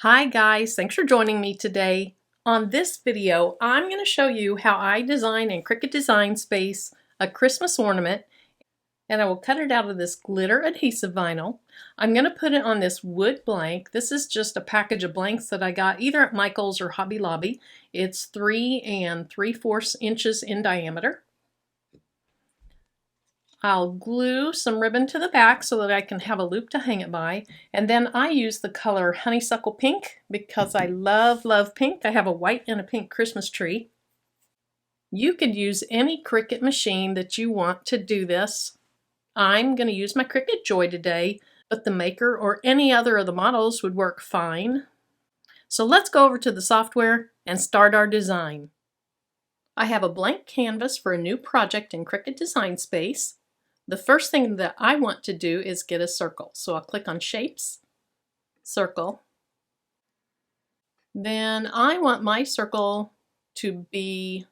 Hi guys, thanks for joining me today. On this video, I'm going to show you how I design in Cricut Design Space a Christmas ornament, and I will cut it out of this glitter adhesive vinyl. I'm going to put it on this wood blank. This is just a package of blanks that I got either at Michael's or Hobby Lobby. It's 3 3/4 inches in diameter. I'll glue some ribbon to the back so that I can have a loop to hang it by. And then I use the color Honeysuckle Pink because I love pink. I have a white and a pink Christmas tree. You could use any Cricut machine that you want to do this. I'm going to use my Cricut Joy today, but the Maker or any other of the models would work fine. So let's go over to the software and start our design. I have a blank canvas for a new project in Cricut Design Space. The first thing that I want to do is get a circle. So I'll click on Shapes, Circle. Then I want my circle to be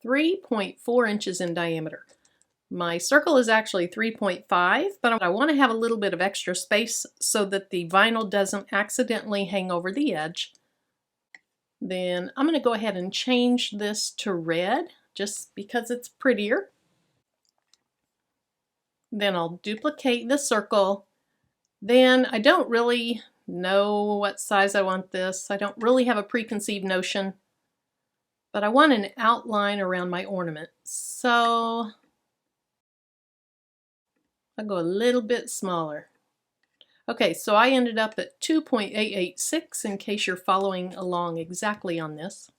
3.4 inches in diameter. My circle is actually 3.5, but I want to have a little bit of extra space so that the vinyl doesn't accidentally hang over the edge. Then I'm going to go ahead and change this to red just because it's prettier. Then I'll duplicate the circle. Then I don't really know what size I want this. I don't really have a preconceived notion, but I want an outline around my ornament. So I'll go a little bit smaller. Okay, so I ended up at 2.886 in case you're following along exactly on this.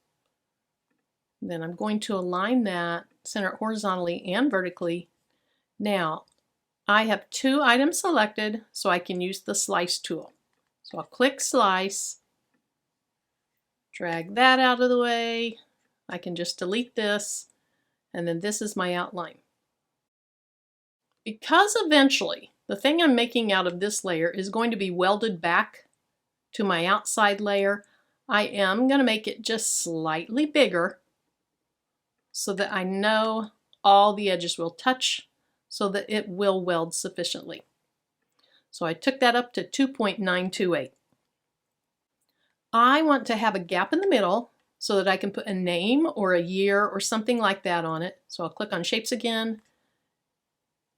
Then I'm going to align that, center it horizontally and vertically. Now, I have two items selected, so I can use the slice tool. So I'll click slice, drag that out of the way. I can just delete this, and then this is my outline. Because eventually the thing I'm making out of this layer is going to be welded back to my outside layer, I am going to make it just slightly bigger so that I know all the edges will touch, so that it will weld sufficiently. So I took that up to 2.928. I want to have a gap in the middle so that I can put a name or a year or something like that on it. So I'll click on Shapes again,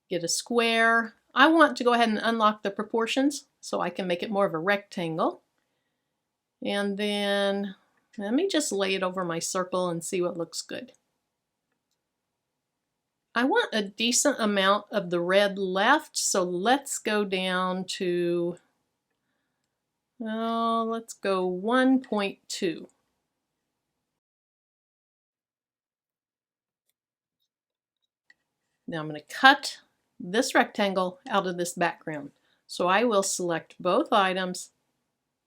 get a square. I want to go ahead and unlock the proportions so I can make it more of a rectangle. And then let me just lay it over my circle and see what looks good. I want a decent amount of the red left, so let's go down to, let's go 1.2. Now I'm going to cut this rectangle out of this background. So I will select both items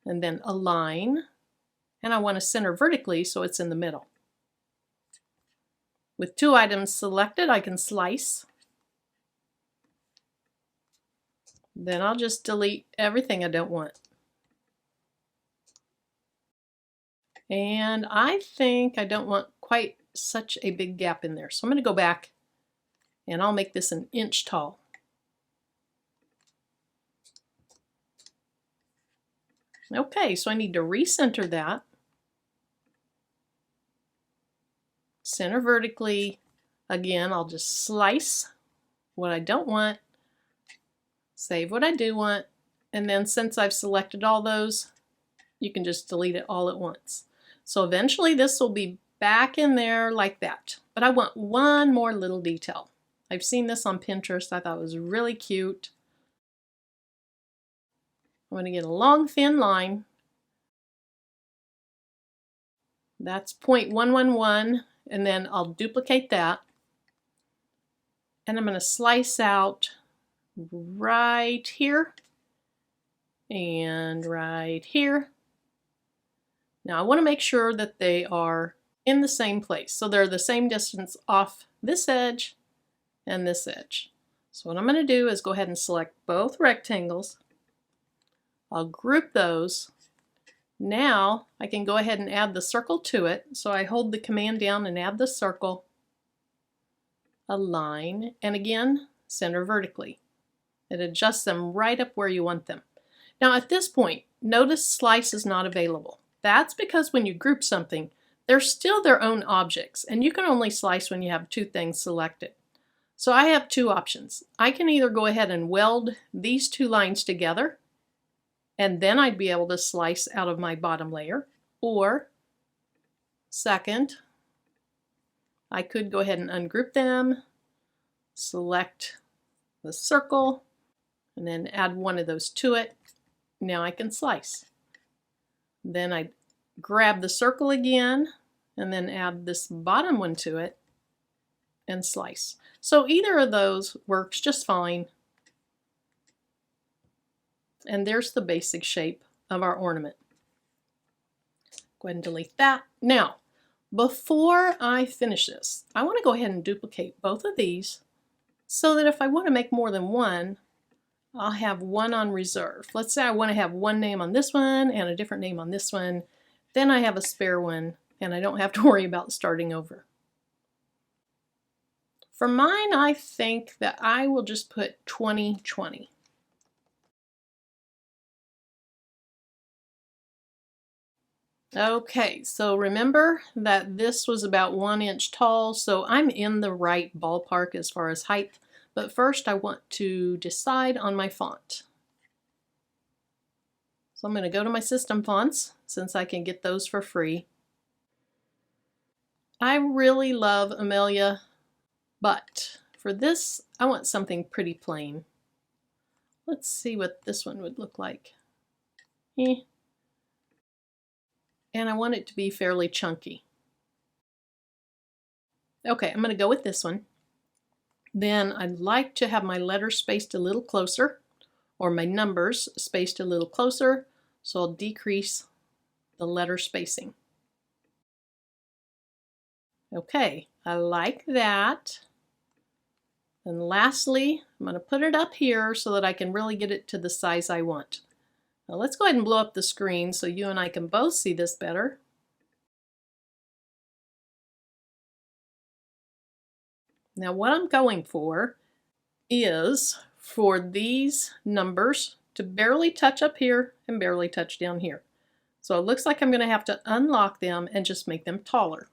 and then align, and I want to center vertically so it's in the middle. With two items selected, I can slice. Then I'll just delete everything I don't want. And I think I don't want quite such a big gap in there. So I'm going to go back and I'll make this an inch tall. Okay, so I need to recenter that. Center vertically. Again, I'll just slice what I don't want, save what I do want, and then since I've selected all those, you can just delete it all at once. So eventually this will be back in there like that. But I want one more little detail. I've seen this on Pinterest. I thought it was really cute. I'm going to get a long thin line. That's 0.111, and then I'll duplicate that. And I'm going to slice out right here and right here. Now I want to make sure that they are in the same place. So they're the same distance off this edge and this edge. So what I'm going to do is go ahead and select both rectangles. I'll group those. Now I can go ahead and add the circle to it. So I hold the command down and add the circle, align, and again, center vertically. It adjusts them right up where you want them. Now at this point, notice slice is not available. That's because when you group something, they're still their own objects, and you can only slice when you have two things selected. So I have two options. I can either go ahead and weld these two lines together, and then I'd be able to slice out of my bottom layer, or second, I could go ahead and ungroup them, select the circle, and then add one of those to it. Now I can slice. Then I grab the circle again and then add this bottom one to it and slice. So either of those works just fine. And there's the basic shape of our ornament. Go ahead and delete that. Now, before I finish this, I want to go ahead and duplicate both of these so that if I want to make more than one, I'll have one on reserve. Let's say I want to have one name on this one and a different name on this one. Then I have a spare one and I don't have to worry about starting over. For mine, I think that I will just put 2020. Okay, so remember that this was about 1 inch tall, so I'm in the right ballpark as far as height. But first I want to decide on my font. So I'm going to go to my system fonts since I can get those for free. I really love Amelia, but for this I want something pretty plain. Let's see what this one would look like. And I want it to be fairly chunky. Okay, I'm going to go with this one. Then I'd like to have my letters spaced a little closer, or my numbers spaced a little closer, so I'll decrease the letter spacing. Okay, I like that. And lastly, I'm going to put it up here so that I can really get it to the size I want. Now let's go ahead and blow up the screen so you and I can both see this better. Now what I'm going for is for these numbers to barely touch up here and barely touch down here. So it looks like I'm going to have to unlock them and just make them taller.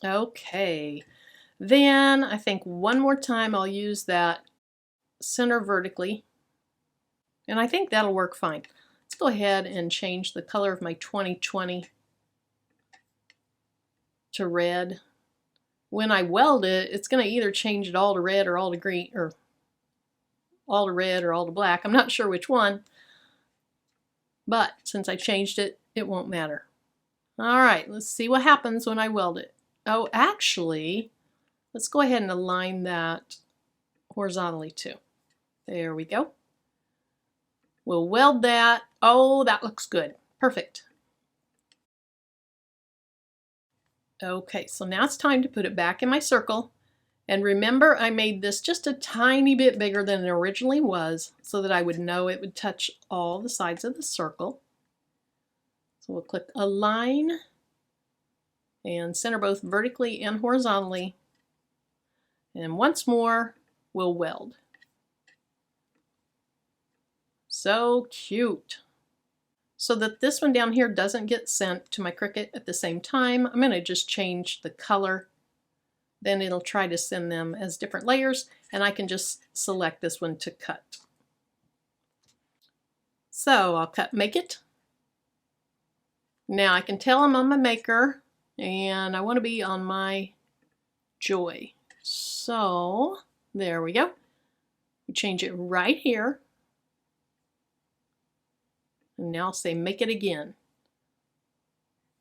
Okay, then I think one more time I'll use that center vertically, and I think that'll work fine. Let's go ahead and change the color of my 2020 to red. When I weld it, it's going to either change it all to red or all to green, or all to red or all to black. I'm not sure which one, but since I changed it, it won't matter. All right, let's see what happens when I weld it. Oh, actually, let's go ahead and align that horizontally too. There we go. We'll weld that. Oh, that looks good. Perfect. Okay, so now it's time to put it back in my circle. And remember, I made this just a tiny bit bigger than it originally was so that I would know it would touch all the sides of the circle. So we'll click Align and center both vertically and horizontally. And once more, we'll weld. So cute. So that this one down here doesn't get sent to my Cricut at the same time, I'm going to just change the color. Then it'll try to send them as different layers, and I can just select this one to cut. So I'll cut Make It. Now I can tell I'm on my Maker, and I want to be on my Joy. So there we go. We change it right here. And now I'll say Make It Again.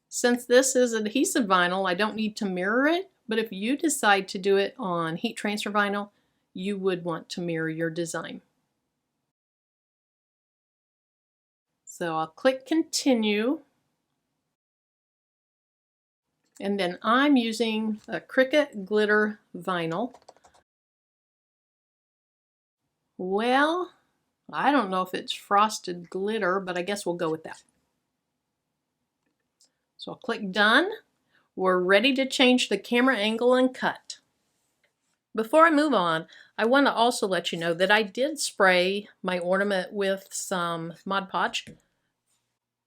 Since this is adhesive vinyl, I don't need to mirror it, but if you decide to do it on heat transfer vinyl, you would want to mirror your design. So I'll click Continue. And then I'm using a Cricut glitter vinyl. Well, I don't know if it's frosted glitter, but I guess we'll go with that. So I'll click Done. We're ready to change the camera angle and cut. Before I move on, I want to also let you know that I did spray my ornament with some Mod Podge.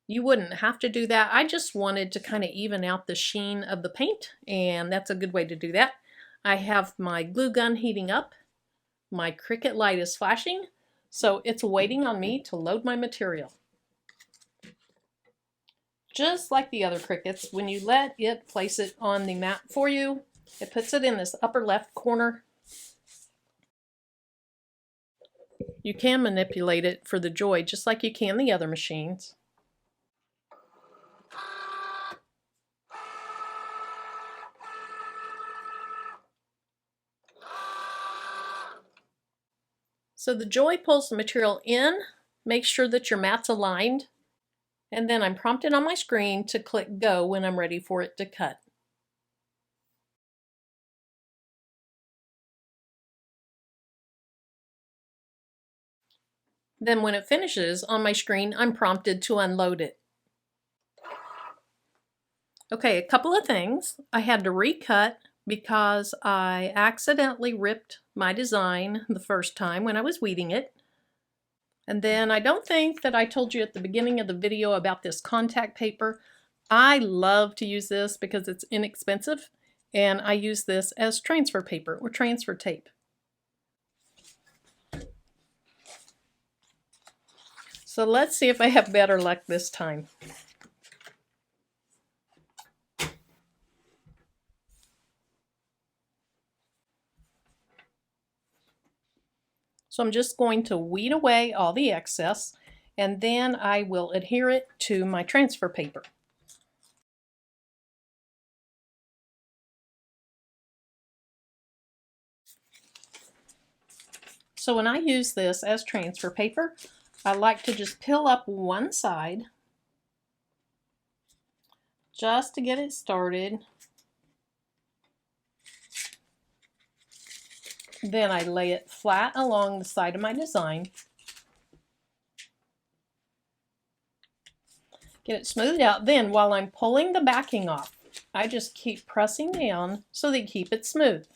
You wouldn't have to do that. I just wanted to kind of even out the sheen of the paint, and that's a good way to do that. I have my glue gun heating up. My Cricut light is flashing, so it's waiting on me to load my material. Just like the other Cricuts, when you let it place it on the mat for you, it puts it in this upper left corner. You can manipulate it for the Joy just like you can the other machines. So the Joy pulls the material in, make sure that your mat's aligned, and then I'm prompted on my screen to click go when I'm ready for it to cut. Then when it finishes on my screen, I'm prompted to unload it. Okay, a couple of things. I had to recut because I accidentally ripped my design the first time when I was weeding it. And then I don't think that I told you at the beginning of the video about this contact paper. I love to use this because it's inexpensive, and I use this as transfer paper or transfer tape. So let's see if I have better luck this time. So I'm just going to weed away all the excess, and then I will adhere it to my transfer paper. So when I use this as transfer paper, I like to just peel up one side just to get it started. Then I lay it flat along the side of my design. Get it smoothed out. Then while I'm pulling the backing off, I just keep pressing down so that you keep it smooth.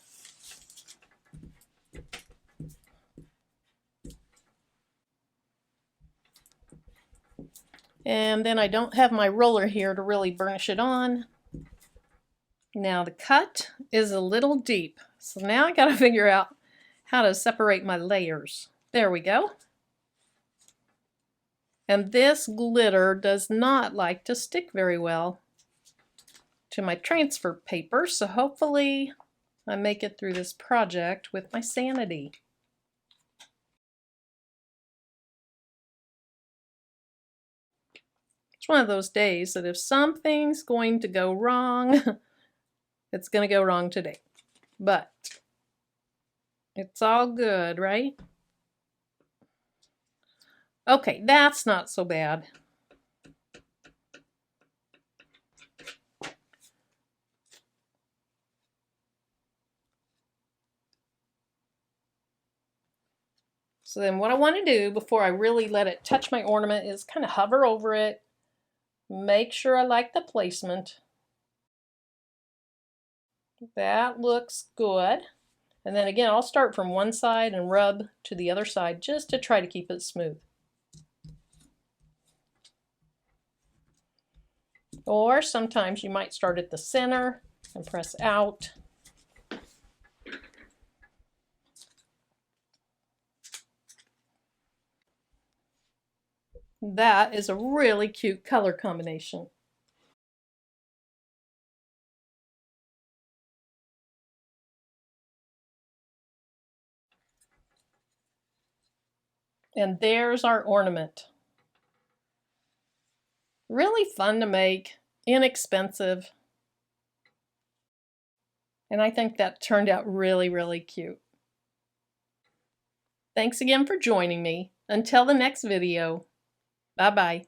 And then I don't have my roller here to really burnish it on. Now the cut is a little deep, so now I got to figure out how to separate my layers. There we go. And this glitter does not like to stick very well to my transfer paper, so hopefully I make it through this project with my sanity. It's one of those days that if something's going to go wrong, it's going to go wrong today. But it's all good, right? Okay, that's not so bad. So then what I want to do before I really let it touch my ornament is kind of hover over it, make sure I like the placement. That looks good. And then again, I'll start from one side and rub to the other side just to try to keep it smooth. Or sometimes you might start at the center and press out. That is a really cute color combination. And there's our ornament. Really fun to make, inexpensive. And I think that turned out really, really cute. Thanks again for joining me. Until the next video, bye-bye.